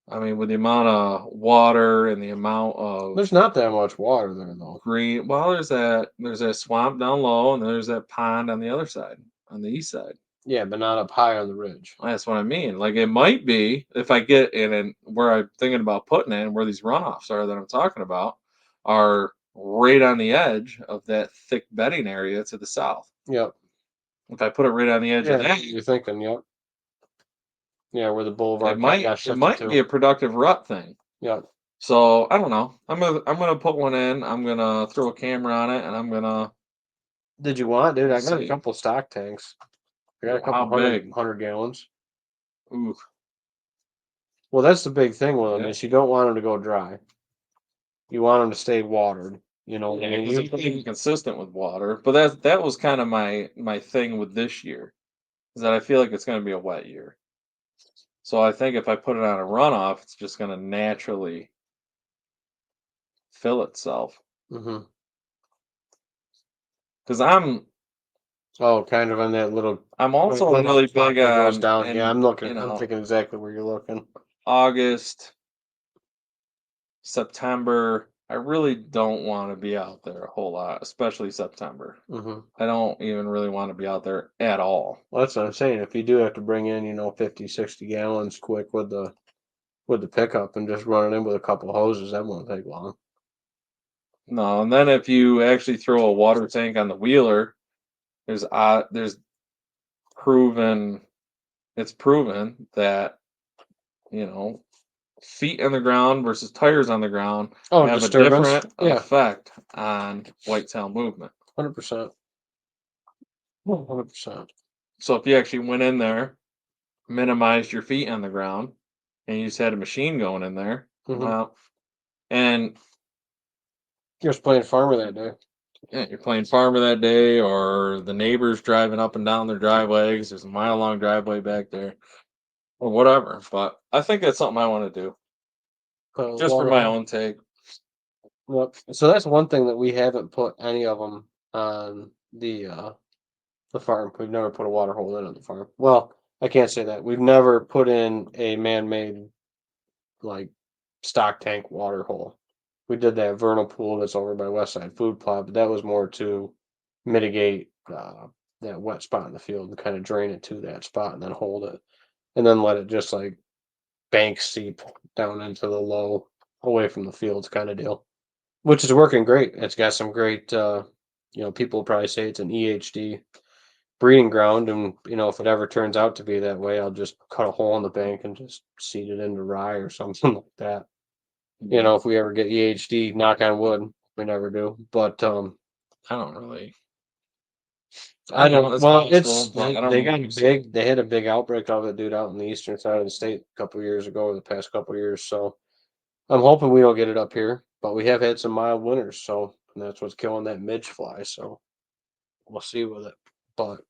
I mean, with the amount of water and the amount there's of not that much water there though. green, well, there's that swamp down low, and then there's that pond on the other side, on the east side. Yeah, but not up high on the ridge. That's what I mean. Like it might be if I get in and where I'm thinking about putting it and where these runoffs are that I'm talking about are right on the edge of that thick bedding area to the south. Yep. If I put it right on the edge of Yeah, that, you're thinking. Yep. Yeah, where the it boulevard kind of might got it shifted might be to. a productive rut thing. Yep. So I don't know. I'm gonna put one in. I'm gonna throw a camera on it, and I'm gonna Did you want, dude? I got a see. couple stock tanks. I got a How couple big? hundred gallons. Ooh, Well, that's the big thing with them yeah, is you don't want them to go dry. You want them to stay watered. You know, yeah. and Because I'm being consistent with water, but that was kind of my thing with this year is that I feel like it's gonna be a wet year. So I think if I put it on a runoff, it's just gonna naturally fill itself. hmm Because Oh, kind of on that little I'm also when really that spot big that goes on down. Yeah, in I'm looking. you I'm know thinking exactly where you're looking. August, September. I really don't want to be out there a whole lot, especially September. hmm I don't even really want to be out there at all. Well, that's what I'm saying. If you do have to bring in, 50, 60 gallons quick with the pickup and just run it in with a couple hoses, that won't take long. No, and then if you actually throw a water tank on the wheeler, there's proven it's proven that you know feet on the ground versus tires on the ground Oh, have a disturbance. different Yeah, effect on whitetail movement. 100%. 100%. So if you actually went in there, minimized your feet on the ground, and you just had a machine going in there, hmm well, and You're just playing farmer that day. yeah, you're playing farmer that day, or the neighbors driving up and down their driveway 'cause there's a mile long driveway back there, or whatever. But I think that's something I want to do just for Water my hole. own take. Yep. So that's one thing that we haven't put any of them on the farm. We've never put a water hole in on the farm. Well, I can't say that. We've never put in a man-made like stock tank water hole. We did that vernal pool that's over by Westside Food Plot, but that was more to mitigate that wet spot in the field and kind of drain it to that spot and then hold it and then let it just like bank steep down into the low, away from the fields kind of deal, which is working great. It's got some great, people probably say it's an EHD breeding ground, and if it ever turns out to be that way, I'll just cut a hole in the bank and just seed it into rye or something like that. If we ever get EHD, knock on wood, we never do. But I don't really. I don't. It's Well, possible, but I don't they know got if you see. big. They had a big outbreak of it, dude, out in the eastern side of the state a couple years ago, or the past couple years. So I'm hoping we don't get it up here, but we have had some mild winters, so and that's what's killing that midge fly. So we'll see with it. But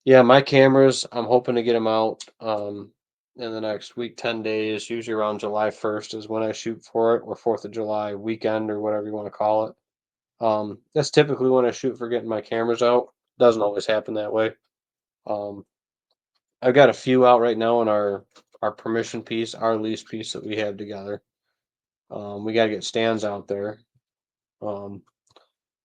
yeah, my cameras, I'm hoping to get them out in the next week, 10 days. Usually around July 1st is when I shoot for it, or 4th of July weekend, or whatever you want to call it. That's typically when I shoot for getting my cameras out. Doesn't always happen that way. Um, I've got a few out right now in our permission piece, our lease piece that we have together. We got to get stands out there. Um,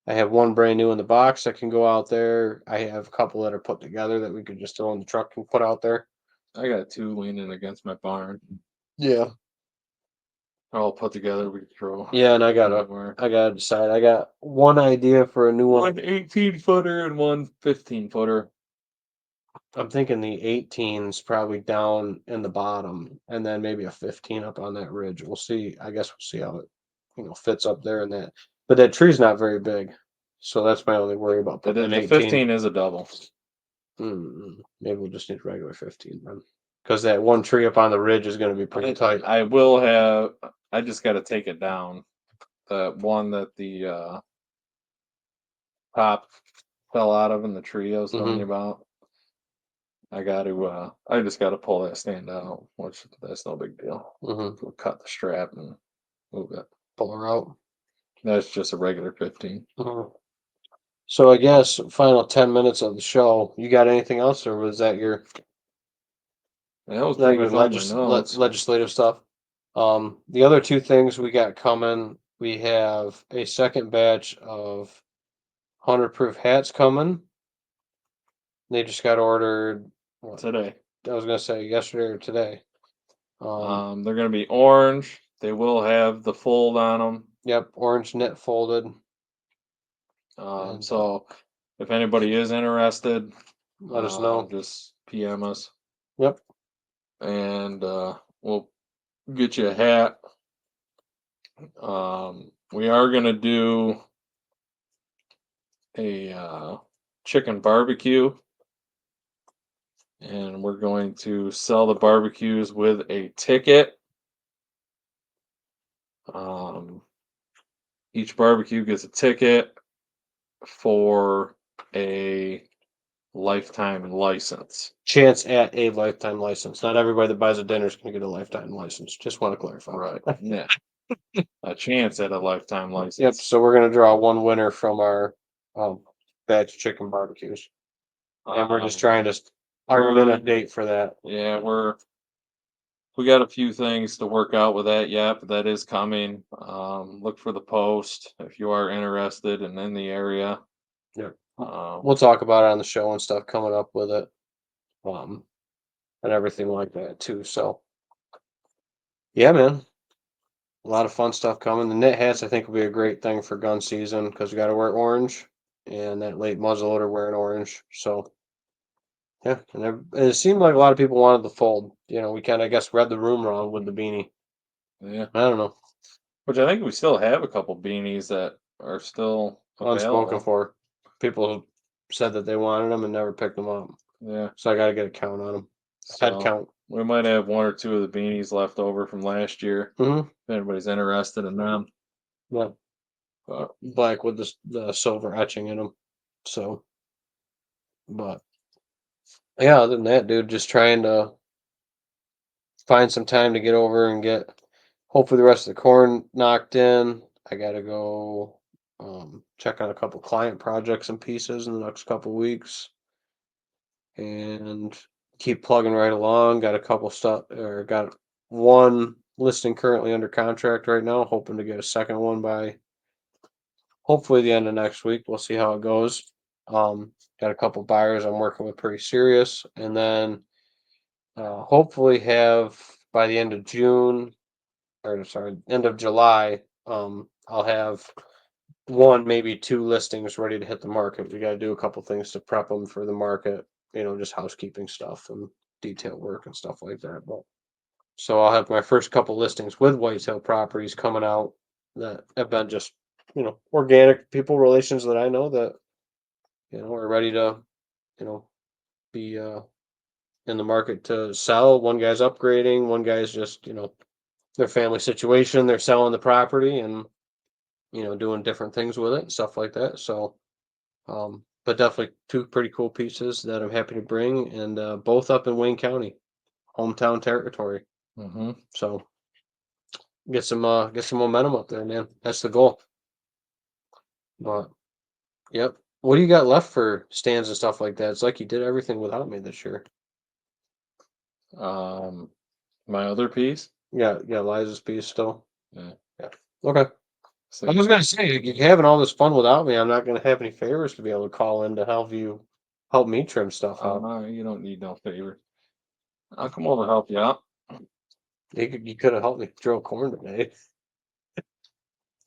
I have one brand new in the box that can go out there. I have a couple that are put together that we could just throw in the truck and put out there. I got two leaning against my barn, Yeah. all put together. We could throw Yeah, and anywhere. I gotta decide. I got one idea for a new one. One 18-footer and one 15-footer. I'm thinking the 18's probably down in the bottom, and then maybe a 15 up on that ridge. We'll see. I guess we'll see how it, fits up there in that. But that tree's not very big, so that's my only worry about putting an The 18. 15 is a double. Maybe we'll just need regular 15 then, because that one tree up on the ridge is going to be pretty tight. I will have. I just got to take it down. The one that the top fell out of in the tree I was telling you about. I got to. I just got to pull that stand out, which that's no big deal. We'll cut the strap and move it. Pull her out. That's just a regular 15. So I guess final 10 minutes of the show. You got anything else, or was that your That was pretty much all my notes. legislative stuff? The other two things we got coming, we have a second batch of 100 proof hats coming. They just got ordered Today. I was gonna say yesterday or today. They're going to be orange. They will have the fold on them. Yep, orange knit folded. So if anybody is interested, let us know. Just PM us. Yep. And we'll get you a hat. We are going to do a chicken barbecue. And we're going to sell the barbecues with a ticket. Each barbecue gets a ticket for a lifetime license. Chance at a lifetime license. Not everybody that buys a dinner is going to get a lifetime license. Just want to clarify. Right. Yeah. A chance at a lifetime license. Yep. So we're going to draw one winner from our batch of chicken barbecues. And we're just trying to iron in a date for that. Yeah, we got a few things to work out with that yet, but that is coming. Look for the post if you are interested and in the area. Yeah. We'll talk about it on the show and stuff coming up with it. And everything like that too. So yeah, man. A lot of fun stuff coming. The knit hats I think will be a great thing for gun season because we gotta wear orange and that late muzzleloader wearing orange. So yeah, and it seemed like a lot of people wanted the fold. We kind of, I guess, read the room wrong with the beanie. Yeah. I don't know. Which I think we still have a couple beanies that are still Unspoken for. People said that they wanted them and never picked them up. Yeah. So I got to get a count on them. Head count. We might have one or two of the beanies left over from last year. If anybody's interested in them. Yeah. Black with the silver etching in them. So, but yeah, other than that, dude, just trying to find some time to get over and get hopefully the rest of the corn knocked in. I gotta go check on a couple client projects and pieces in the next couple weeks and keep plugging right along. Got a couple stuff, or got one listing currently under contract right now, hoping to get a second one by hopefully the end of next week. We'll see how it goes. Got a couple buyers I'm working with pretty serious, and then hopefully have by the end of June, or sorry, end of July, I'll have one, maybe two listings ready to hit the market. We got to do a couple things to prep them for the market, just housekeeping stuff and detail work and stuff like that. But so I'll have my first couple listings with Whitetail properties coming out that have been just, organic people relations that I know that, are ready to, be in the market to sell. One guy's upgrading, one guy's just, their family situation, they're selling the property and, doing different things with it and stuff like that. So, but definitely two pretty cool pieces that I'm happy to bring, and both up in Wayne County, hometown territory. Mm-hmm. So get some momentum up there, man. That's the goal. But yep. What do you got left for stands and stuff like that? It's like you did everything without me this year. My other piece. Yeah, Liza's piece still. Yeah. Okay. So I was gonna say, you're having all this fun without me. I'm not gonna have any favors to be able to call in to help me trim stuff out. you don't need no favor. I'll come over and help you out. You could have helped me drill corn today.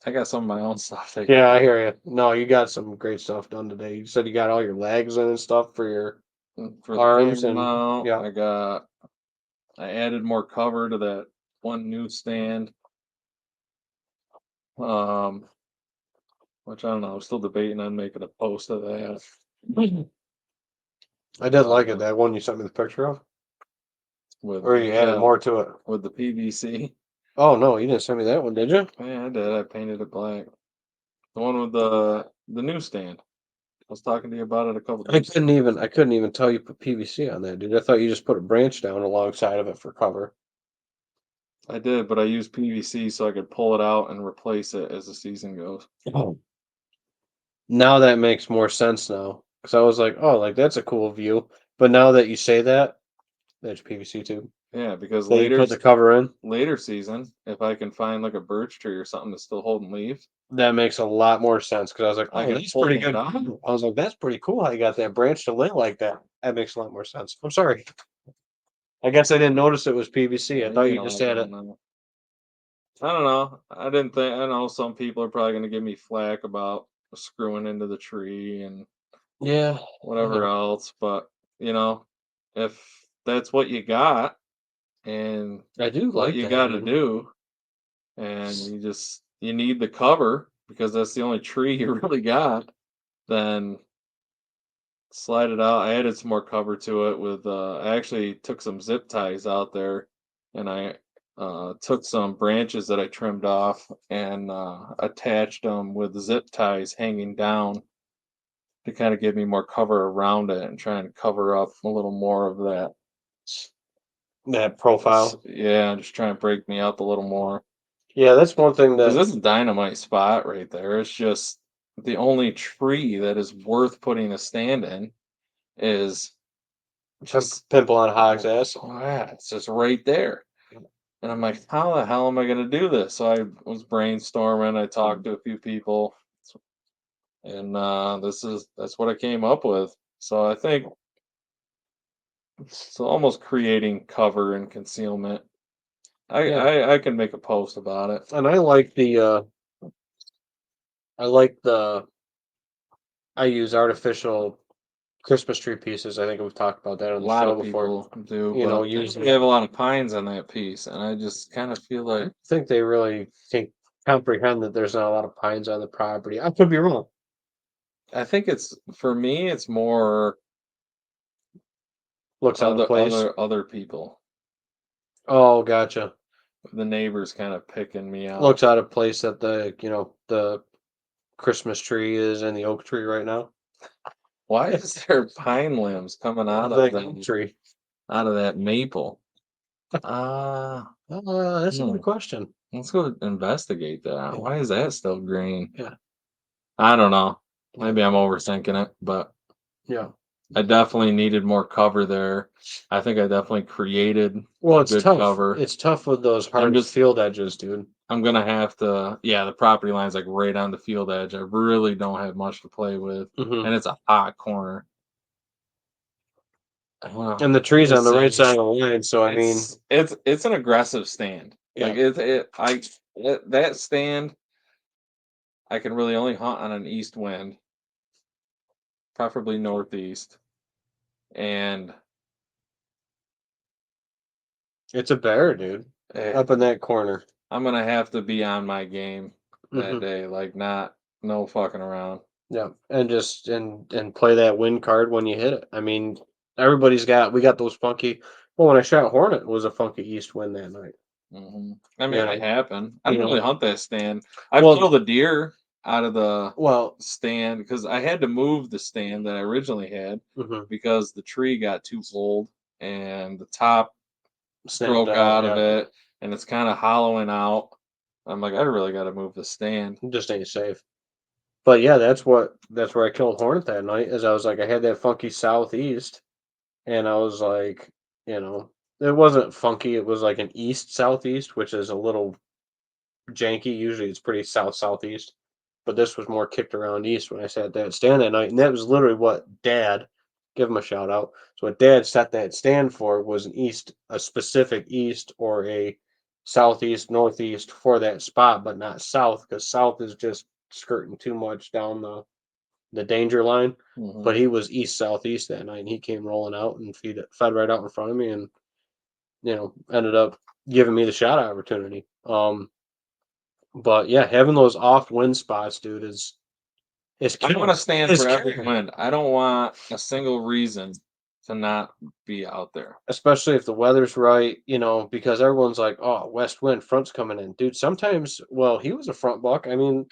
I got some of my own stuff. Yeah, I hear you. No, you got some great stuff done today. You said you got all your legs in and stuff for your For the arms camera and mount. yeah. I added more cover to that one new stand. Which I don't know. I'm still debating on making a post of that. I did like it, that one you sent me the picture of. With Or you added more to it. with the PVC. Oh no, you didn't send me that one, did you? Yeah, I did. I painted it black. The one with the newsstand. I was talking to you about it a couple I days. couldn't even tell you put PVC on that, dude. I thought you just put a branch down alongside of it for cover. I did, but I used PVC so I could pull it out and replace it as the season goes. Oh. Now that makes more sense now. Because I was like, oh, like that's a cool view. But now that you say that, that's PVC too. Yeah, because That you put the cover in. later season, if I can find like a birch tree or something that's still holding leaves, That makes a lot more sense because I was like, I oh, can that's pull pretty that good. out. I was like, that's pretty cool how you got that branch to lay like that. That makes a lot more sense. I'm sorry. I guess I didn't notice it was PVC. I thought you just had it. I don't know. I didn't think. I know some people are probably going to give me flack about screwing into the tree and Yeah. whatever else, but if that's what you got and I do what like you that, got to man. do, and you need the cover because that's the only tree you really got, then slide it out. I added some more cover to it with I actually took some zip ties out there and I took some branches that I trimmed off and attached them with zip ties hanging down to kind of give me more cover around it and try and cover up a little more of that. That profile. Yeah, just try and break me up a little more. Yeah, that's one thing Because that this is a dynamite spot right there. It's just the only tree that is worth putting a stand in is just pimple on Hog's ass. it's just right there. And I'm like, how the hell am I going to do this? So I was brainstorming. I talked to a few people, and that's what I came up with. So I think it's almost creating cover and concealment. I can make a post about it. And I like the I use artificial Christmas tree pieces. I think we've talked about that A on the lot show of before. people do, You know, but using we have a lot of pines on that piece, and I just kind of feel I like think they really can comprehend that there's not a lot of pines on the property. I could be wrong. I think it's for me, it's more Looks out of place. other people. Oh, gotcha. The neighbors kind of picking me out. Looks out of place that the Christmas tree is in the oak tree right now. Why is there pine limbs coming out The of oak tree. out of that maple? That's a good question. Let's go investigate that. Yeah. Why is that still green? Yeah. I don't know. Yeah. Maybe I'm overthinking it, but Yeah. I definitely needed more cover there. I think I definitely created Well, it's good tough. cover. It's tough with those hard field edges, dude. I'm gonna have to, yeah, the property line's like right on the field edge. I really don't have much to play with, Hmm. and it's a hot corner. And the tree's on the right Listen, side of the line, so I mean, it's an aggressive stand. yeah, Like that stand, I can really only hunt on an east wind, preferably northeast, and it's a bear, dude, eh, up in that corner. I'm gonna have to be on my game that Hmm. day. Like not no fucking around. Yeah, and just and play that win card when you hit it. I mean, we got those funky. Well, when I shot Hornet, it was a funky east wind that night. I You mean, it know, happened. I you don't know. really hunt that stand. I've Well, killed a deer out of the well, stand because I had to move the stand that I originally had hmm, because the tree got too old and the top snapped broke out. out of Yeah, it and it's kind of hollowing out. I'm like, I really got to move the stand. it just ain't safe. But yeah, that's where I killed Hornet that night. As I was like, I had that funky southeast, and I was like, you know, it wasn't funky. It was like an east southeast, which is a little janky. Usually, it's pretty south southeast, but this was more kicked around east when I sat that stand that night, and that was literally what Dad, give him a shout out. So what Dad set that stand for was an east, a specific east or a southeast, northeast for that spot, but not south because south is just skirting too much down the danger line. Hmm But he was east southeast that night, and he came rolling out and fed right out in front of me, and ended up giving me the shot opportunity. But yeah, having those off wind spots, dude, is I want killer. to stand Is for every killer. wind. I don't want a single reason to not be out there. Especially if the weather's right, because everyone's like, "Oh, west wind, front's coming in." Dude, sometimes, well, he was a front buck. I mean,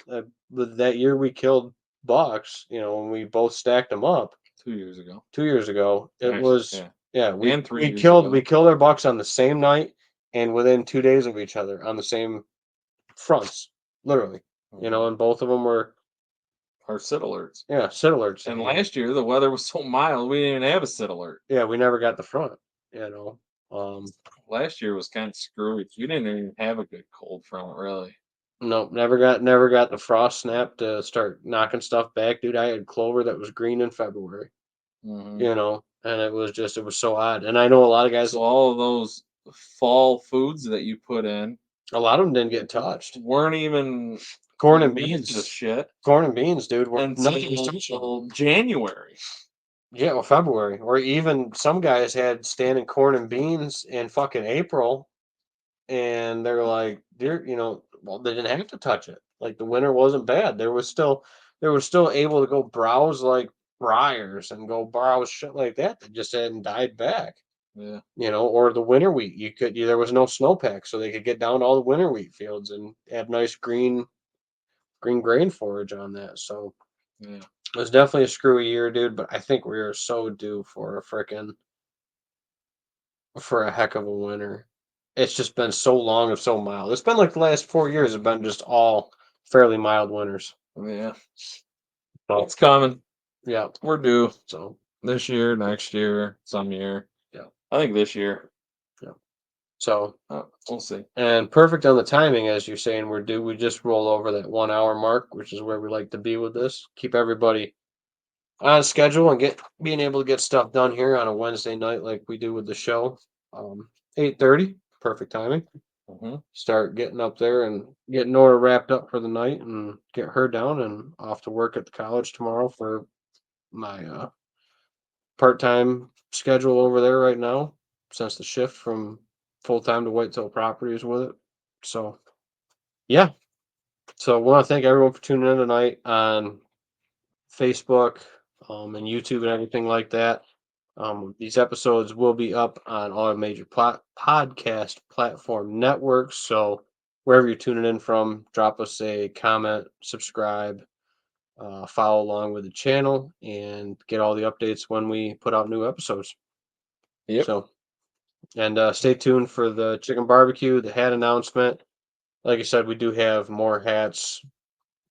that year we killed bucks, when we both stacked them up 2 years ago, 2 years ago, it actually, was, yeah, yeah, and three we years killed we ago. killed our bucks on the same night and within 2 days of each other on the same fronts, literally. Mhm. And both of them were, Our sit alerts. yeah, sit alerts. And last year the weather was so mild we didn't even have a sit alert. Yeah, we never got the front, you know. Um, Last year was kind of screwy. We didn't even have a good cold front, really. Nope, never got the frost snap to start knocking stuff back, dude. I had clover that was green in February, Hmm and it was so odd. And I know a lot of guys, So all of those fall foods that you put in a lot of them didn't get touched. weren't even Corn and worth the beans, shit corn and beans, dude. Nothing was touched. until January. Yeah, well, February, or even some guys had standing corn and beans in fucking April, and they're like, well, they didn't have to touch it. Like the winter wasn't bad. They were still able to go browse like briars and go browse shit like that that just hadn't died back. Yeah, Or the winter wheat. There was no snowpack, so they could get down to all the winter wheat fields and have nice green grain forage on that. So yeah. it was definitely a screwy year, dude. But I think we are so due for a heck of a winter. It's just been so long and so mild. It's been like the last 4 years have been just all fairly mild winters. Yeah. So It's coming. yeah, We're due so this year, next year, some year. yeah, I think this year. yeah. So We'll see. and perfect on the timing, as you're saying, we're due. We just roll over that 1 hour mark, which is where we like to be with this. Keep everybody on schedule and being able to get stuff done here on a Wednesday night like we do with the show. 8:30, perfect timing. Hmm Start getting up there and getting Nora wrapped up for the night and get her down and off to work at the college tomorrow for my part-time schedule over there right now, since the shift from full-time to Whitetail Properties with it. So yeah, so I want to thank everyone for tuning in tonight on Facebook, and YouTube and everything like that. These episodes will be up on all major podcast platform networks. So wherever you're tuning in from, drop us a comment, subscribe, follow along with the channel, and get all the updates when we put out new episodes. Yep. So, and stay tuned for the chicken barbecue, the hat announcement. Like I said, we do have more hats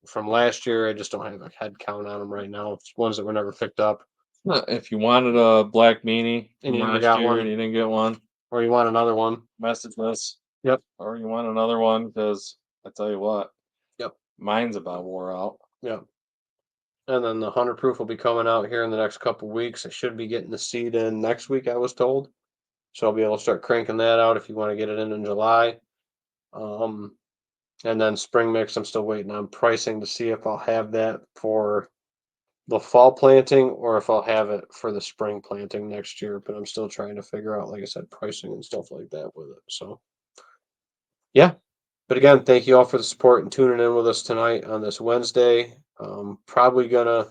from last year. I just don't have a head count on them right now. It's ones that were never picked up. If you wanted a black meanie And from you never last got year and one, you didn't get one, or you want another one. message us. Yep. Or you want another one because I tell you what, Yep. mine's about wore out. Yep. And then the 100 proof will be coming out here in the next couple weeks. I should be getting the seed in next week, I was told. So I'll be able to start cranking that out if you want to get it in July. And then spring mix, I'm still waiting on pricing to see if I'll have that for the fall planting or if I'll have it for the spring planting next year. But I'm still trying to figure out, like I said, pricing and stuff like that with it. So, yeah. But again, thank you all for the support and tuning in with us tonight on this Wednesday. Probably gonna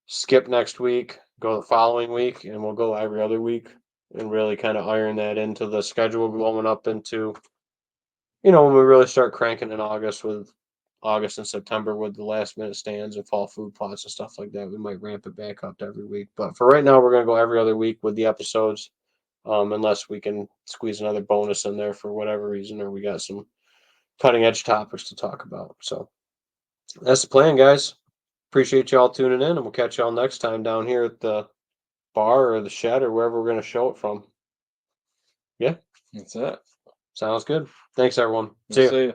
skip next week, go the following week, and we'll go every other week and really kind of iron that into the schedule going up into, when we really start cranking in August and September with the last minute stands and fall food plots and stuff like that. We might ramp it back up to every week. But for right now, we're going to go every other week with the episodes, unless we can squeeze another bonus in there for whatever reason, or we got some cutting edge topics to talk about. So that's the plan, guys. Appreciate y'all tuning in, and we'll catch y'all next time down here at the bar or the shed or wherever we're going to show it from. Yeah, That's it. sounds good. Thanks, everyone. We'll See ya. see you.